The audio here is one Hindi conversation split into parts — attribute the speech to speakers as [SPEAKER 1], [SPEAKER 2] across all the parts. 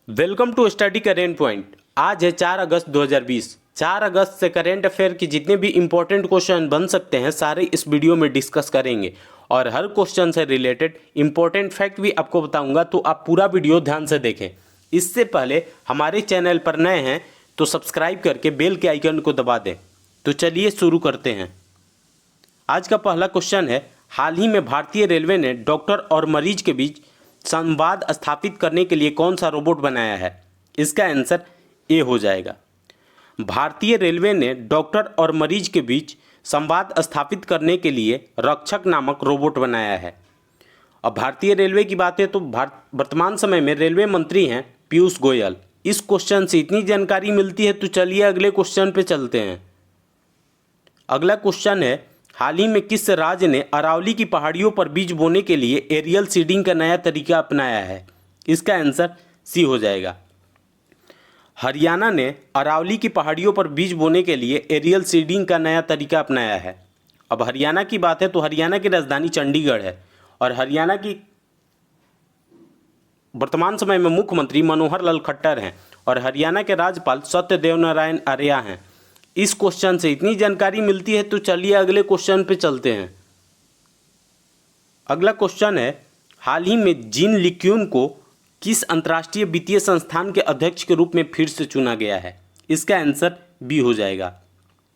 [SPEAKER 1] Welcome to study current point. आज है 4 अगस्त 2020। 4 अगस्त से करेंट अफेयर की जितने भी इंपॉर्टेंट क्वेश्चन बन सकते हैं सारे इस वीडियो में डिस्कस करेंगे और हर क्वेश्चन से रिलेटेड इंपॉर्टेंट फैक्ट भी आपको बताऊंगा, तो आप पूरा वीडियो ध्यान से देखें। इससे पहले हमारे चैनल पर नए हैं तो सब्सक्राइब करके बेल के आइकन को दबा दें। तो चलिए शुरू करते हैं। आज का पहला क्वेश्चन है, हाल ही में भारतीय रेलवे ने डॉक्टर और मरीज के बीच संवाद स्थापित करने के लिए कौन सा रोबोट बनाया है? इसका आंसर ए हो जाएगा। भारतीय रेलवे ने डॉक्टर और मरीज के बीच संवाद स्थापित करने के लिए रक्षक नामक रोबोट बनाया है। अब भारतीय रेलवे की बात है तो वर्तमान समय में रेलवे मंत्री हैं पीयूष गोयल। इस क्वेश्चन से इतनी जानकारी मिलती है, तो चलिए अगले क्वेश्चन पे चलते हैं। अगला क्वेश्चन है, हाल ही में किस राज्य ने अरावली की पहाड़ियों पर बीज बोने के लिए एरियल सीडिंग का नया तरीका अपनाया है? इसका आंसर सी हो जाएगा। हरियाणा ने अरावली की पहाड़ियों पर बीज बोने के लिए एरियल सीडिंग का नया तरीका अपनाया है। अब हरियाणा की बात है तो हरियाणा की राजधानी चंडीगढ़ है और हरियाणा की वर्तमान समय में मुख्यमंत्री मनोहर लाल खट्टर हैं और हरियाणा के राज्यपाल सत्यदेव नारायण आर्य हैं। इस क्वेश्चन से इतनी जानकारी मिलती है, तो चलिए अगले क्वेश्चन पे चलते हैं। अगला क्वेश्चन है, हाल ही में जीन लिक्यून को किस अंतर्राष्ट्रीय वित्तीय संस्थान के अध्यक्ष के रूप में फिर से चुना गया है? इसका आंसर बी हो जाएगा।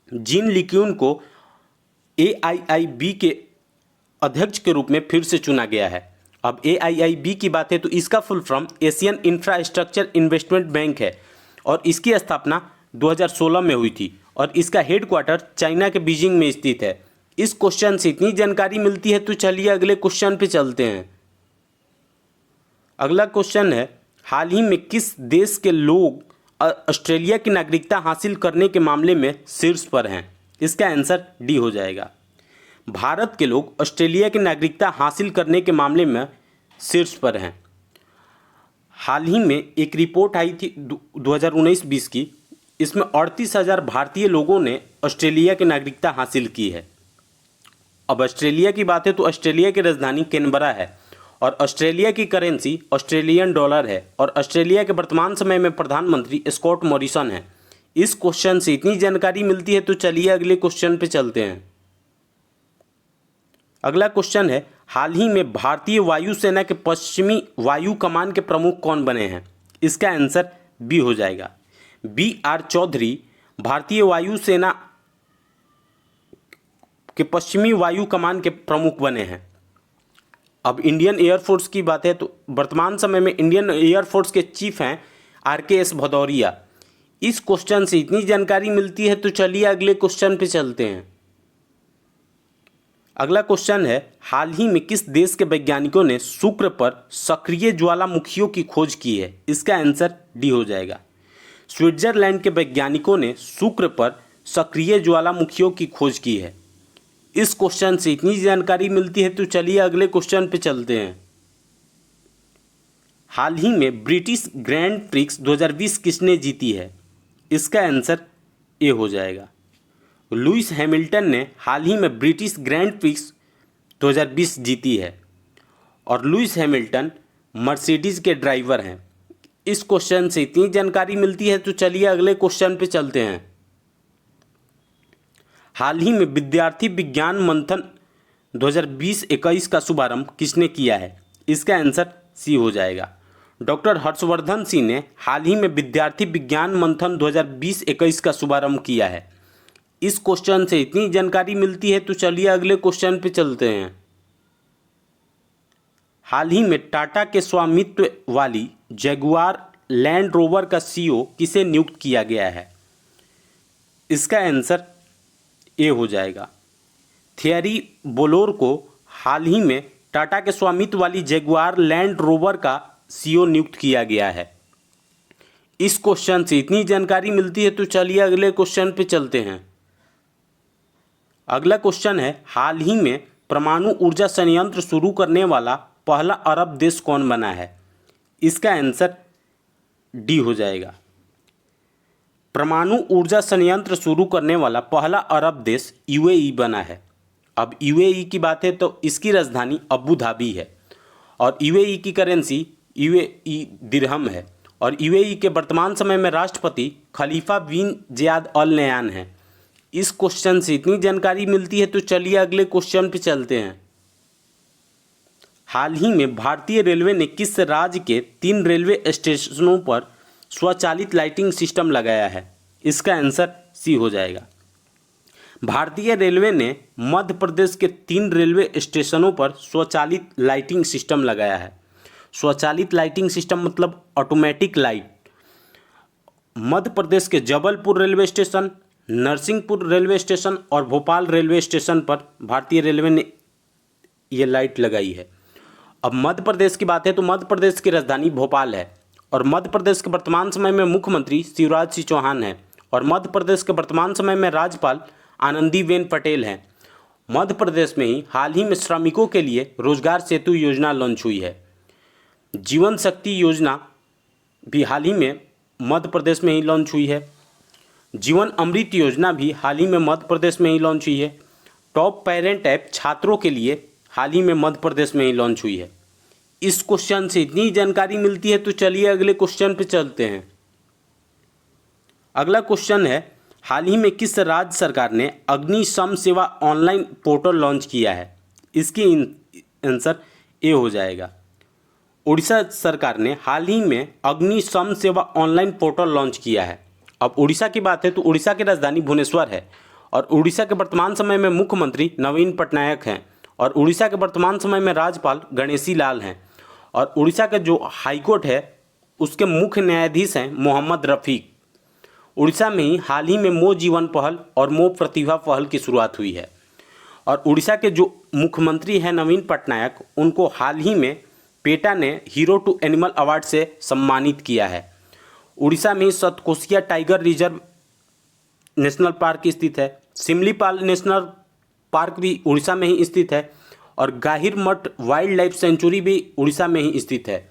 [SPEAKER 1] जीन लिक्यून को AIIB के अध्यक्ष के रूप में फिर से चुना गया है। अब AIIB की बात है तो इसका full form Asian infrastructure investment bank है और इसकी स्थापना 2016 में हुई थी और इसका हेडक्वार्टर चाइना के बीजिंग में स्थित है। इस क्वेश्चन से इतनी जानकारी मिलती है, तो चलिए अगले क्वेश्चन पे चलते हैं। अगला क्वेश्चन है, हाल ही में किस देश के लोग ऑस्ट्रेलिया की नागरिकता हासिल करने के मामले में शीर्ष पर हैं? इसका आंसर डी हो जाएगा। भारत के लोग ऑस्ट्रेलिया की नागरिकता हासिल करने के मामले में शीर्ष पर हैं। हाल ही में एक रिपोर्ट आई थी 2019-20 की, इसमें 38,000 भारतीय लोगों ने ऑस्ट्रेलिया की नागरिकता हासिल की है। अब ऑस्ट्रेलिया की बात है तो ऑस्ट्रेलिया की राजधानी कैनबरा है और ऑस्ट्रेलिया की करेंसी ऑस्ट्रेलियन डॉलर है और ऑस्ट्रेलिया के वर्तमान समय में प्रधानमंत्री स्कॉट मॉरिसन है। इस क्वेश्चन से इतनी जानकारी मिलती है, तो चलिए अगले क्वेश्चन पे चलते हैं। अगला क्वेश्चन है, हाल ही में भारतीय वायुसेना के पश्चिमी वायु कमान के प्रमुख कौन बने हैं? इसका आंसर बी हो जाएगा। BR चौधरी भारतीय वायुसेना के पश्चिमी वायु कमान के प्रमुख बने हैं। अब इंडियन एयरफोर्स की बात है तो वर्तमान समय में इंडियन एयरफोर्स के चीफ हैं RKS भदौरिया। इस क्वेश्चन से इतनी जानकारी मिलती है, तो चलिए अगले क्वेश्चन पे चलते हैं। अगला क्वेश्चन है, हाल ही में किस देश के वैज्ञानिकों ने शुक्र पर सक्रिय ज्वालामुखियों की खोज की है? इसका आंसर डी हो जाएगा। स्विट्जरलैंड के वैज्ञानिकों ने शुक्र पर सक्रिय ज्वालामुखियों की खोज की है। इस क्वेश्चन से इतनी जानकारी मिलती है, तो चलिए अगले क्वेश्चन पे चलते हैं। हाल ही में ब्रिटिश ग्रैंड प्रिक्स 2020 किसने जीती है? इसका आंसर ए हो जाएगा। लुइस हैमिल्टन ने हाल ही में ब्रिटिश ग्रैंड प्रिक्स 2020 जीती है और लुइस हैमिल्टन मर्सिडीज के ड्राइवर हैं। इस क्वेश्चन से इतनी जानकारी मिलती है, तो चलिए अगले क्वेश्चन पे चलते हैं। हाल ही में विद्यार्थी विज्ञान मंथन 2020-21 का शुभारंभ किसने किया है? इसका आंसर सी हो जाएगा। डॉक्टर हर्षवर्धन सिंह ने हाल ही में विद्यार्थी विज्ञान मंथन 2020-21 का शुभारंभ किया है। इस क्वेश्चन से इतनी जानकारी मिलती है, तो चलिए अगले क्वेश्चन पे चलते हैं। हाल ही में टाटा के स्वामित्व वाली जगुआर लैंड रोवर का CEO किसे नियुक्त किया गया है? इसका आंसर ए हो जाएगा। थियरी बोलोर को हाल ही में टाटा के स्वामित्व वाली जगुआर लैंड रोवर का CEO नियुक्त किया गया है। इस क्वेश्चन से इतनी जानकारी मिलती है, तो चलिए अगले क्वेश्चन पे चलते हैं। अगला क्वेश्चन है, हाल ही में परमाणु ऊर्जा संयंत्र शुरू करने वाला पहला अरब देश कौन बना है? इसका आंसर डी हो जाएगा। परमाणु ऊर्जा संयंत्र शुरू करने वाला पहला अरब देश UAE बना है। अब UAE की बात है तो इसकी राजधानी अबू धाबी है और UAE की करेंसी UAE दिरहम है और यूएई के वर्तमान समय में राष्ट्रपति खलीफा बिन ज़ायद अल नह्यान हैं। इस क्वेश्चन से इतनी जानकारी मिलती है तो चलिए अगले क्वेश्चन पे चलते हैं। हाल ही में भारतीय रेलवे ने किस राज्य के 3 रेलवे स्टेशनों पर स्वचालित लाइटिंग सिस्टम लगाया है? इसका आंसर सी हो जाएगा। भारतीय रेलवे ने मध्य प्रदेश के 3 रेलवे स्टेशनों पर स्वचालित लाइटिंग सिस्टम लगाया है। स्वचालित लाइटिंग सिस्टम मतलब ऑटोमेटिक लाइट। मध्य प्रदेश के Jabalpur railway station, Narsinghpur railway station और भोपाल रेलवे स्टेशन पर भारतीय रेलवे ने ये लाइट लगाई है। अब मध्य प्रदेश की बात है तो मध्य प्रदेश की राजधानी भोपाल है और मध्य प्रदेश के वर्तमान समय में मुख्यमंत्री शिवराज सिंह चौहान हैं और मध्य प्रदेश के वर्तमान समय में राज्यपाल आनंदीबेन पटेल हैं। मध्य प्रदेश में ही हाल ही में श्रमिकों के लिए रोजगार सेतु योजना लॉन्च हुई है। जीवन शक्ति योजना भी हाल ही में मध्य प्रदेश में ही लॉन्च हुई है। जीवन अमृत योजना भी हाल ही में मध्य प्रदेश में ही लॉन्च हुई है। टॉप पेरेंट ऐप छात्रों के लिए हाल ही में मध्य प्रदेश में ही लॉन्च हुई है। इस क्वेश्चन से इतनी जानकारी मिलती है तो चलिए अगले क्वेश्चन पे चलते हैं। अगला क्वेश्चन है, हाल ही में किस राज्य सरकार ने अग्नि सम सेवा ऑनलाइन पोर्टल लॉन्च किया है? इसकी आंसर ए हो जाएगा। उड़ीसा सरकार ने हाल ही में अग्नि सम सेवा ऑनलाइन पोर्टल लॉन्च किया है। अब उड़ीसा की बात है तो उड़ीसा की राजधानी भुवनेश्वर है और उड़ीसा के वर्तमान समय में मुख्यमंत्री नवीन पटनायक हैं और उड़ीसा के वर्तमान समय में राज्यपाल गणेशी लाल हैं और उड़ीसा का जो हाईकोर्ट है उसके मुख्य न्यायाधीश हैं मोहम्मद रफ़ीक। उड़ीसा में ही हाल ही में मो जीवन पहल और मो प्रतिभा पहल की शुरुआत हुई है और उड़ीसा के जो मुख्यमंत्री हैं नवीन पटनायक, उनको हाल ही में पेटा ने हीरो टू एनिमल अवार्ड से सम्मानित किया है। उड़ीसा में ही Satkosia tiger reserve national park स्थित है। सिमलीपाल नेशनल पार्क भी उड़ीसा में ही स्थित है और गाहिर मठ वाइल्ड लाइफ सेंचुरी भी उड़ीसा में ही स्थित है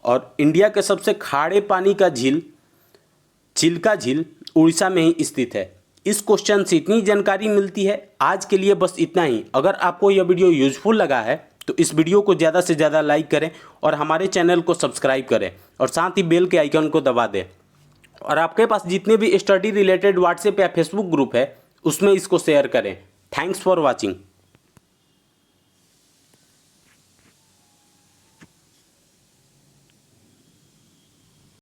[SPEAKER 1] और इंडिया के सबसे खारे पानी का झील चिल्का झील उड़ीसा में ही स्थित है। इस क्वेश्चन से इतनी जानकारी मिलती है। आज के लिए बस इतना ही। अगर आपको यह वीडियो यूजफुल लगा है तो इस वीडियो को ज़्यादा से ज़्यादा लाइक करें और हमारे चैनल को सब्सक्राइब करें और साथ ही बेल के आइकन को दबा दें। और आपके पास जितने भी स्टडी रिलेटेड व्हाट्सएप या फेसबुक ग्रुप है उसमें इसको शेयर करें। Thanks for watching.